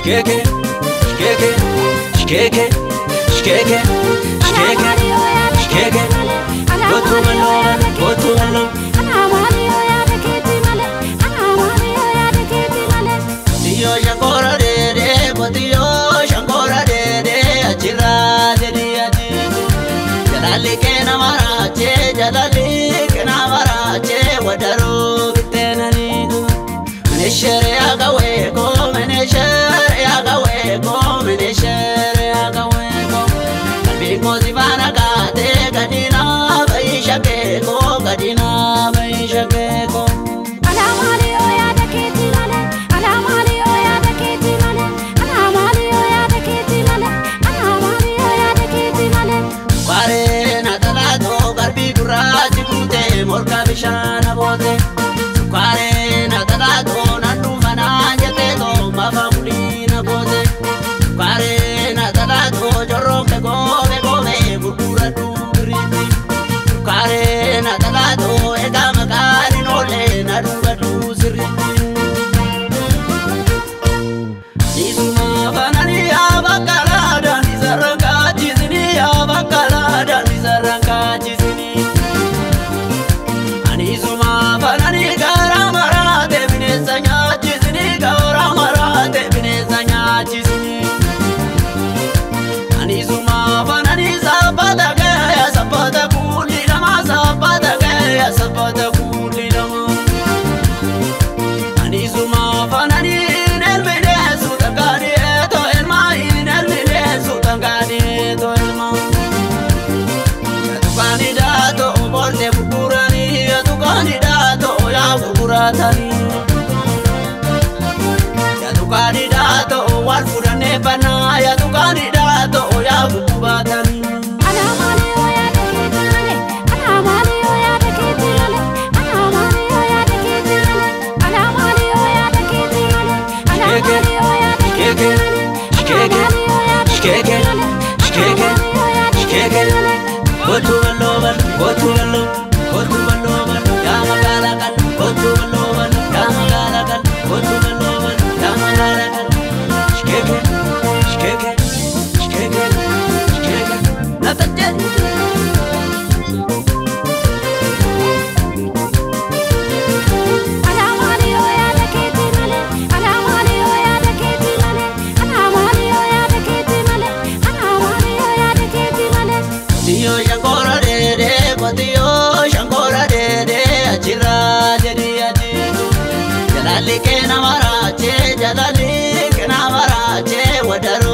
shkeke, shkeke, shkeke, shkeke, shkeke, shkeke. Botu malon, botu malon. Tiyo shangora dede, botiyo shangora dede, achira dede ati. Jalali ke namarache, jalali ke namarache, wadaru bitenani. Meneshere agawe ko, meneshere agawe ko, meneshere agawe ko. Kalbi ko zivana gate, gadina baisha ke ko, gadina baisha ke ko. Alamali oya daketi lale, alamali oya daketi lale, alamali oya daketi lale, alamali oya daketi lale. Ware na talato garbi guraji kute morka bishana bote. Ware na talato nandu mana jete to mafamuli na bote. Ware na talato jorro ke gobe bukura duri. Ware na talato ega makani nole na duga dusri. Nisuma banani abakala dani zaranga jizini abakala dani zaranga jizini. Anisuma banani garamara te binesanya jizini garamara te binesanya jizini. Anisuma banani sabada gaya sabada kuli nama sabada gaya sabada kuli nama. Anisuma banani nelmine sutangani to elma nelmine sutangani to elma. Yatukani dato bolte bukurani yatukani dato ya bukuratani. Yatukani dato wal furane bana yatukani dato ya bukubatani. Alamali oya daketi lale, alamali oya daketi lale, alamali oya daketi lale, alamali oya daketi lale, alamali oya daketi lale, Shkeke, shkeke, shkeke, shkeke. Botu maloban, botu malon, botu maloban, yamagalagan, botu maloban, yamagalagan, botu maloban, yamagalagan. Shkeke, shkeke, shkeke, shkeke. Nataje. alamali oya daketi lale, alamali oya daketi lale, alamali oya daketi lale, alamali oya daketi lale. Tiyo shangora dede, botiyo shangora dede, achira dede ati. Jalali ke namarache, wadar